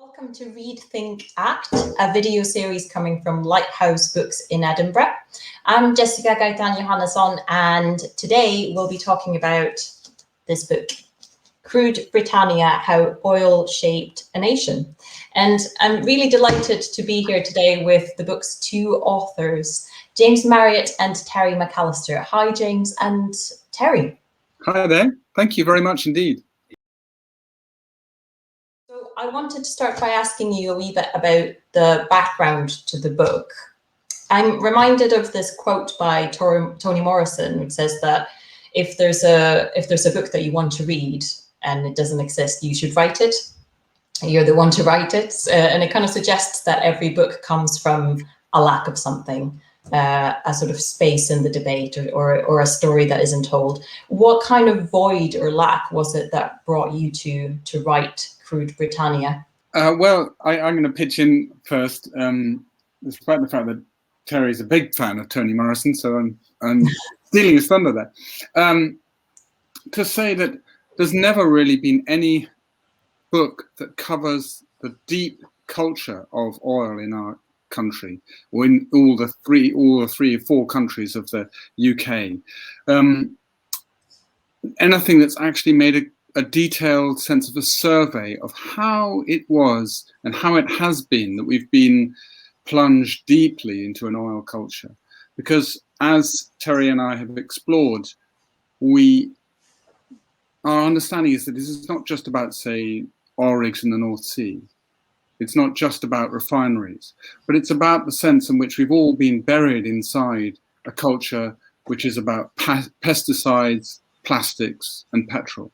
Welcome to Read, Think, Act, a video series coming from Lighthouse Books in Edinburgh. I'm Jessica Gaetan-Johannesson, and today we'll be talking about this book, Crude Britannia, How Oil Shaped a Nation. And I'm really delighted to be here today with the book's two authors, James Marriott and Terry Macalister. Hi, James and Terry. Hi there. Thank you very much indeed. So I wanted to start by asking you a wee bit about the background to the book. I'm reminded of this quote by Toni Morrison, which says that if there's a book that you want to read and it doesn't exist, you should write it. You're the one to write it. And it kind of suggests that every book comes from a lack of something, a sort of space in the debate or a story that isn't told. What kind of void or lack was it that brought you to write Crude Britannia? Well, I'm going to pitch in first, despite the fact that Terry's a big fan of Toni Morrison, so I'm stealing his thunder there. To say that there's never really been any book that covers the deep culture of oil in our country, or in all the three or four countries of the UK. Anything that's actually made a detailed sense of a survey of how it was and how it has been that we've been plunged deeply into an oil culture. Because as Terry and I have explored, our understanding is that this is not just about, say, oil rigs in the North Sea. It's not just about refineries, but it's about the sense in which we've all been buried inside a culture which is about pesticides, plastics, and petrol.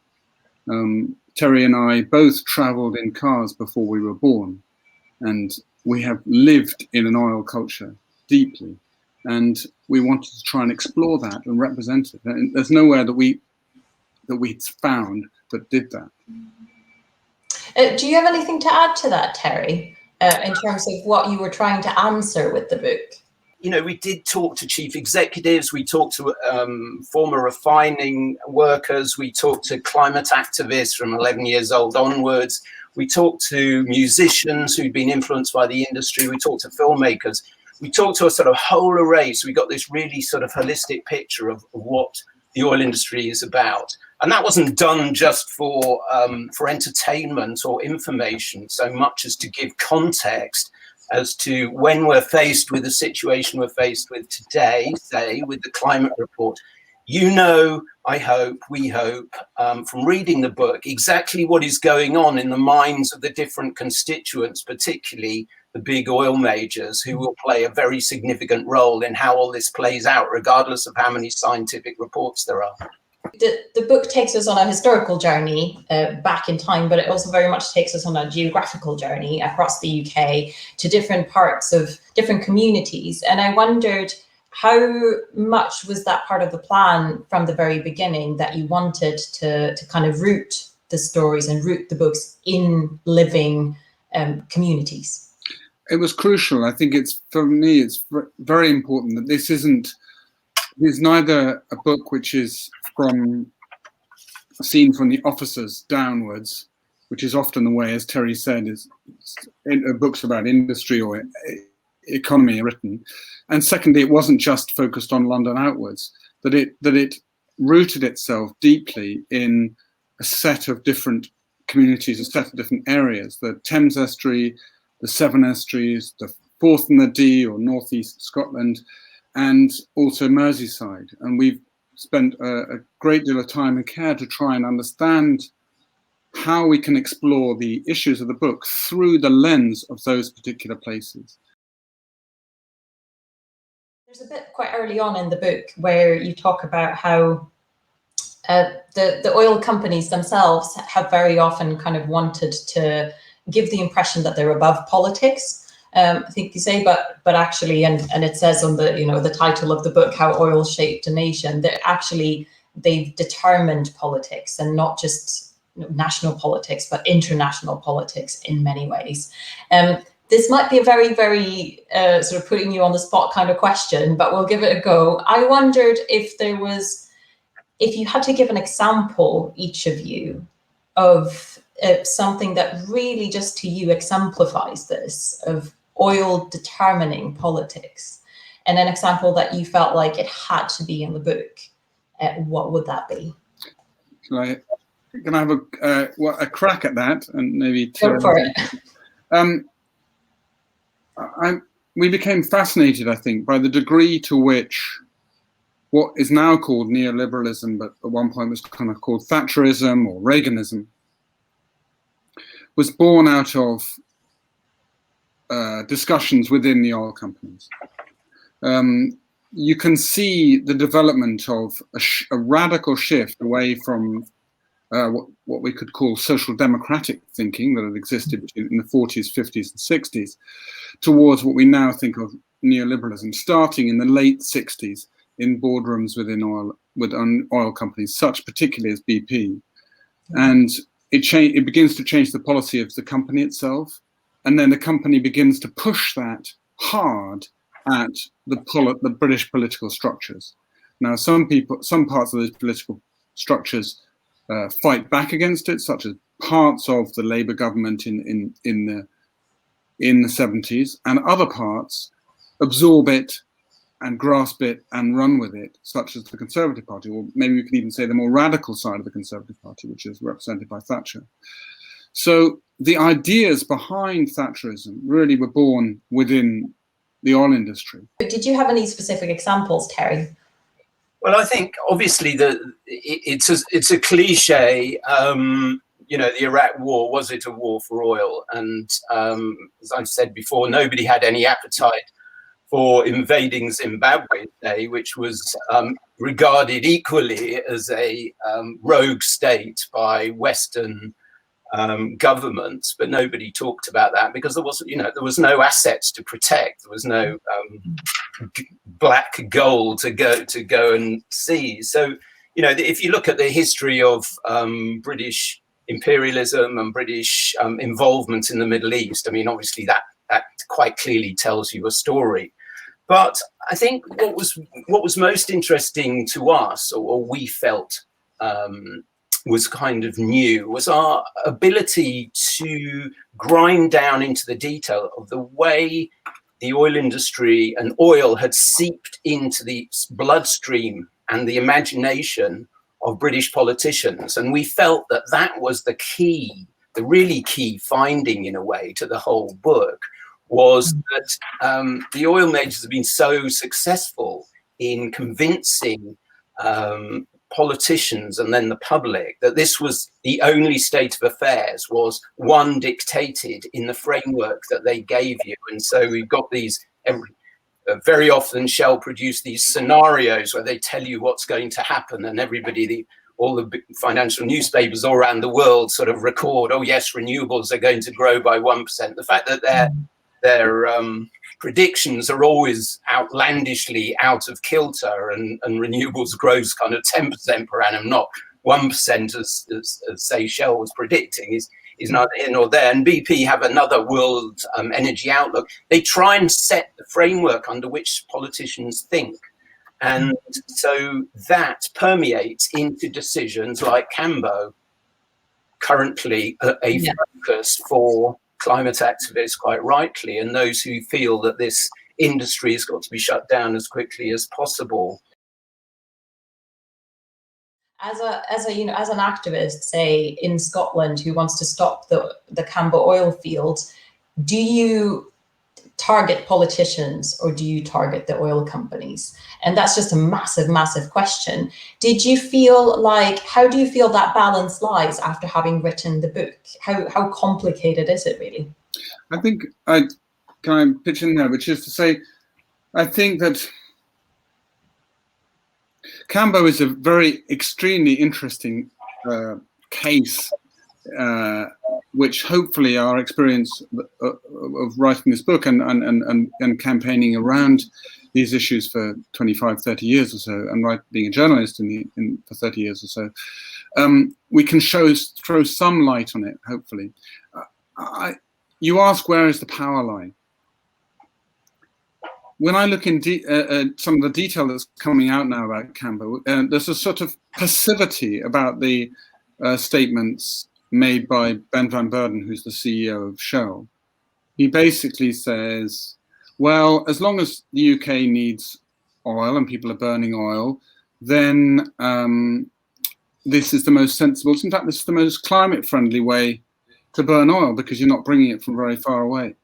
Terry and I both traveled in cars before we were born, and we have lived in an oil culture deeply, and we wanted to try and explore that and represent it. And there's nowhere that we found that did that. Do you have anything to add to that, Terry, in terms of what you were trying to answer with the book? You know, we did talk to chief executives, we talked to former refining workers, we talked to climate activists from 11 years old onwards, we talked to musicians who'd been influenced by the industry, we talked to filmmakers, we talked to a sort of whole array. So we got this really sort of holistic picture of what the oil industry is about. And that wasn't done just for entertainment or information, so much as to give context as to when we're faced with the situation we're faced with today, say, with the climate report. You know, I hope, we hope, from reading the book, exactly what is going on in the minds of the different constituents, particularly the big oil majors, who will play a very significant role in how all this plays out, regardless of how many scientific reports there are. The book takes us on a historical journey back in time, but it also very much takes us on a geographical journey across the UK to different parts of different communities. And I wondered, how much was that part of the plan from the very beginning, that you wanted to kind of root the stories and root the books in living communities? It was crucial. I think for me, it's very important that this is neither a book which is seen from the officers downwards, which is often the way, as Terry said, books about industry or economy are written. And secondly, it wasn't just focused on London outwards, that it rooted itself deeply in a set of different communities, a set of different areas, the Thames Estuary, the Severn Estuaries, the Forth and the Dee or North East Scotland, and also Merseyside. And we've spent a great deal of time and care to try and understand how we can explore the issues of the book through the lens of those particular places. There's a bit quite early on in the book where you talk about how the oil companies themselves have very often kind of wanted to give the impression that they're above politics. I think you say, but actually, and it says on the title of the book, How Oil Shaped a Nation, that actually they've determined politics, and not just national politics, but international politics in many ways. This might be a very, very sort of putting you on the spot kind of question, but we'll give it a go. I wondered if you had to give an example, each of you, of something that really just to you exemplifies this of oil determining politics, and an example that you felt like it had to be in the book, what would that be? Can I have a crack at that, and maybe go for it? We became fascinated, I think, by the degree to which what is now called neoliberalism, but at one point was kind of called Thatcherism or Reaganism, was born out of discussions within the oil companies. You can see the development of a radical shift away from what we could call social democratic thinking that had existed in the 40s, 50s, and 60s, towards what we now think of neoliberalism, starting in the late 60s in boardrooms within oil companies, such particularly as BP. And it begins to change the policy of the company itself, and then the company begins to push that hard at the British political structures. Now, some parts of those political structures fight back against it, such as parts of the Labour government in the 70s, and other parts absorb it and grasp it and run with it, such as the Conservative Party, or maybe we could even say the more radical side of the Conservative Party, which is represented by Thatcher. So the ideas behind Thatcherism really were born within the oil industry. Did you have any specific examples, Terry? Well, I think obviously it's a cliche. The Iraq War, was it a war for oil? And as I've said before, nobody had any appetite for invading Zimbabwe today, which was regarded equally as a rogue state by Western governments, but nobody talked about that because there was no assets to protect. There was no black gold to go and see. So, if you look at the history of British imperialism and British involvement in the Middle East, I mean, obviously that quite clearly tells you a story. But I think what was most interesting to us, or we felt was kind of new, was our ability to grind down into the detail of the way the oil industry and oil had seeped into the bloodstream and the imagination of British politicians. And we felt that was the really key finding in a way to the whole book, was that the oil majors have been so successful in convincing politicians and then the public that this was the only state of affairs, was one dictated in the framework that they gave you. And so we've got these, very often Shell produce these scenarios where they tell you what's going to happen, and all the big financial newspapers all around the world sort of record, oh yes, renewables are going to grow by 1%. The fact that their predictions are always outlandishly out of kilter, and renewables grows kind of 10% per annum, not 1% as say Shell was predicting, is neither here nor there. And BP have another world energy outlook. They try and set the framework under which politicians think. And so that permeates into decisions like Cambo, currently a focus for climate activists, quite rightly, and those who feel that this industry has got to be shut down as quickly as possible. As an activist, say in Scotland, who wants to stop the Cambo oil field, do you target politicians or do you target the oil companies? And that's just a massive, massive question. How do you feel that balance lies after having written the book? How complicated is it really? I think can I pitch in there, which is to say, I think that Cambo is a very extremely interesting case, which hopefully our experience of writing this book and campaigning around these issues for 25, 30 years or so, and being a journalist for 30 years or so, we can throw some light on it, hopefully. You ask, where is the power line? When I look in some of the detail that's coming out now about Cambo, there's a sort of passivity about the statements made by Ben van Beurden, who's the CEO of Shell. He basically says, well, as long as the UK needs oil and people are burning oil, then this is the most sensible. In fact, this is the most climate-friendly way to burn oil because you're not bringing it from very far away.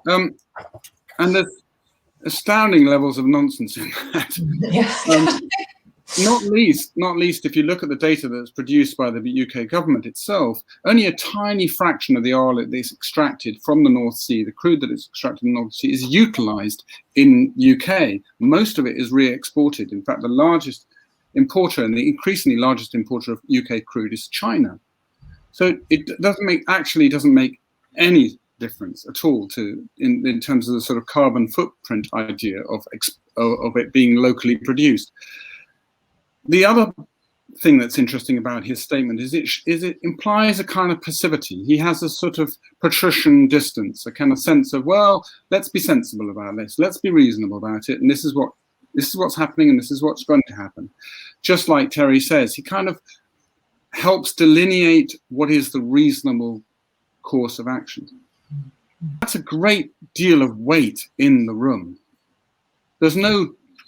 And there's astounding levels of nonsense in that. Yeah. Not least if you look at the data that's produced by the UK government itself, only a tiny fraction of the oil that is extracted from the North Sea, the crude that is extracted in the North Sea, is utilised in UK. Most of it is re-exported. In fact, the largest importer and the increasingly largest importer of UK crude is China. So it doesn't make any difference at all in terms of the sort of carbon footprint idea of it being locally produced. The other thing that's interesting about his statement is it implies a kind of passivity. He has a sort of patrician distance, a kind of sense of, well, let's be sensible about this, let's be reasonable about it, and this is what's happening, and this is what's going to happen. Just like Terry says, he kind of helps delineate what is the reasonable course of action. That's a great deal of weight in the room.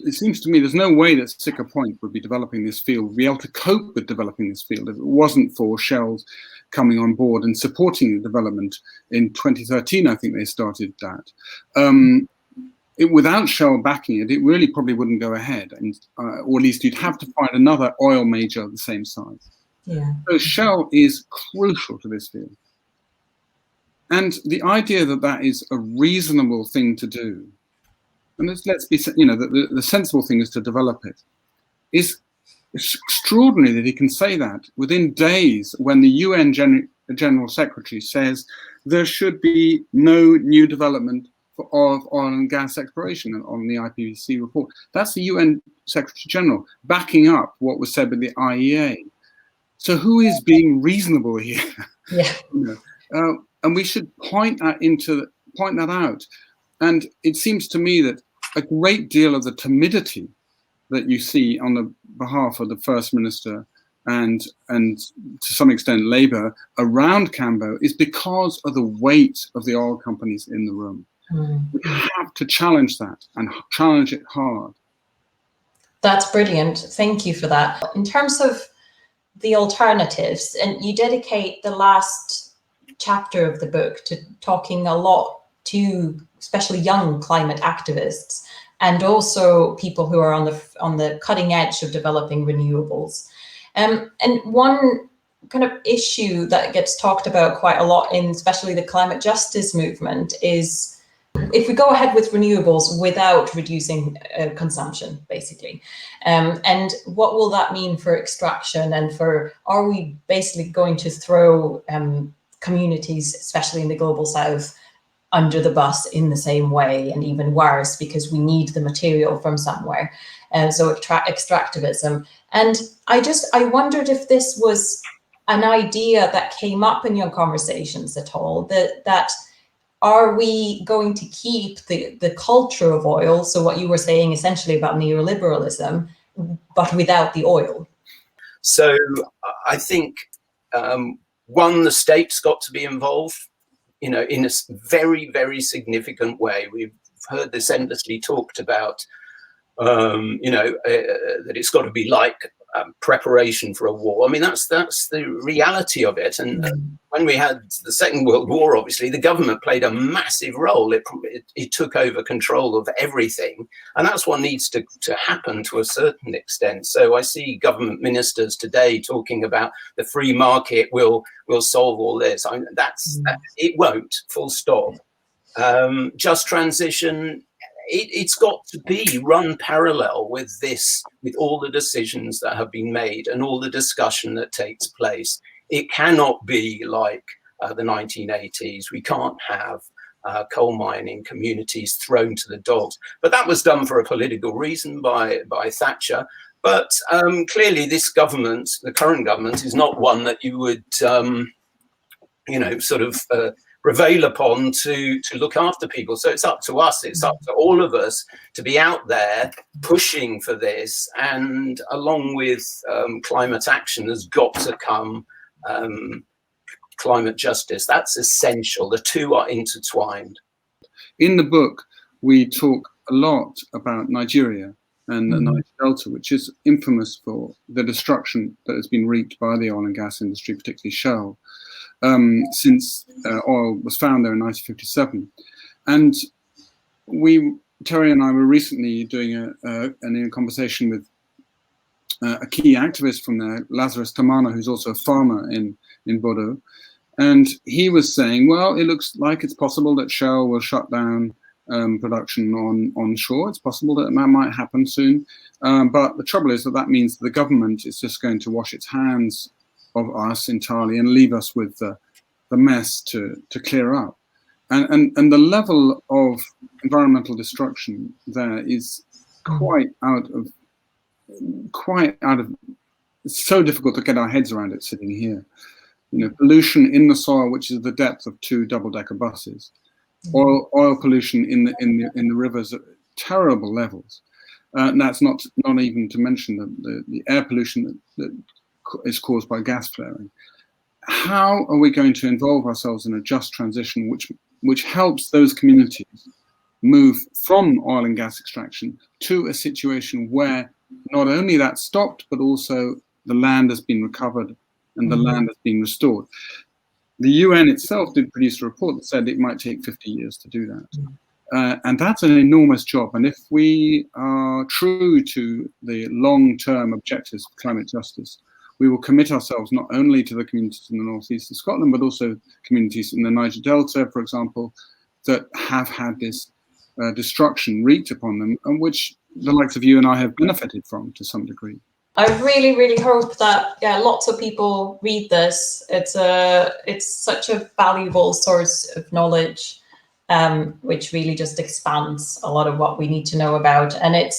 It seems to me there's no way that Siccar Point would be developing this field, would be able to cope with developing this field if it wasn't for Shell's coming on board and supporting the development. In 2013, I think they started that. Without Shell backing it, it really probably wouldn't go ahead, and or at least you'd have to find another oil major of the same size. Yeah. So Shell is crucial to this field. And the idea that that is a reasonable thing to do, and let's be, the sensible thing is to develop it, is extraordinary that he can say that within days when the UN General Secretary says there should be no new development of oil and gas exploration on the IPCC report. That's the UN Secretary General backing up what was said by the IEA. So who is being reasonable here? Yeah. And we should point that out. And it seems to me that a great deal of the timidity that you see on the behalf of the First Minister and to some extent Labour around Cambo is because of the weight of the oil companies in the room. We have to challenge that and challenge it hard. That's brilliant. Thank you for that. In terms of the alternatives, and you dedicate the last chapter of the book to talking a lot to especially young climate activists and also people who are on the cutting edge of developing renewables. And one kind of issue that gets talked about quite a lot in especially the climate justice movement is if we go ahead with renewables without reducing consumption, basically, and what will that mean for extraction and are we basically going to throw communities, especially in the global south, under the bus in the same way, and even worse, because we need the material from somewhere. So extractivism. And I wondered if this was an idea that came up in your conversations at all, that are we going to keep the culture of oil, so what you were saying essentially about neoliberalism, but without the oil? So I think, one, the state's got to be involved, in a very, very significant way. We've heard this endlessly talked about, that it's got to be like preparation for a war. I mean, that's the reality of it. And when we had the Second World War, obviously, the government played a massive role. It took over control of everything. And that's what needs to happen to a certain extent. So I see government ministers today talking about the free market will solve all this. It won't, full stop. Just transition, it's got to be run parallel with all the decisions that have been made and all the discussion that takes place. It cannot be like the 1980s. We can't have coal mining communities thrown to the dogs. But that was done for a political reason by Thatcher. But clearly this government, the current government, is not one that you would, prevail upon to look after people. So it's up to us, it's up to all of us to be out there pushing for this. And along with climate action, there's got to come climate justice. That's essential. The two are intertwined. In the book, we talk a lot about Nigeria and the Niger Delta, which is infamous for the destruction that has been wreaked by the oil and gas industry, particularly Shell, since oil was found there in 1957. And Terry and I were recently doing a conversation with a key activist from there, Lazarus Tamana, who's also a farmer in Bodo. And he was saying, well, it looks like it's possible that Shell will shut down production onshore. It's possible that might happen soon. But the trouble is that means that the government is just going to wash its hands of us entirely and leave us with the mess to clear up. And the level of environmental destruction there is quite out of, it's so difficult to get our heads around it sitting here. You know, pollution in the soil, which is the depth of 2 double-decker buses. Oil pollution in the rivers at terrible levels. And that's not even to mention the air pollution that is caused by gas flaring. How are we going to involve ourselves in a just transition which helps those communities move from oil and gas extraction to a situation where not only that's stopped, but also the land has been recovered and the land has been restored? The UN itself did produce a report that said it might take 50 years to do that. And that's an enormous job. And if we are true to the long-term objectives of climate justice, we will commit ourselves not only to the communities in the northeast of Scotland, but also communities in the Niger Delta, for example, that have had this destruction wreaked upon them, and which the likes of you and I have benefited from to some degree. I really, really hope that lots of people read this. It's such a valuable source of knowledge, which really just expands a lot of what we need to know about. And it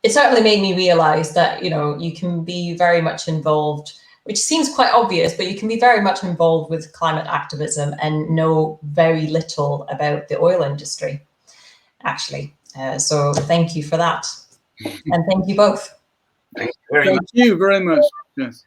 certainly made me realize that, you know, you can be very much involved, which seems quite obvious, but you can be very much involved with climate activism and know very little about the oil industry, actually. So thank you for that. And thank you both. Thank you very much. Thank you very much. Yes.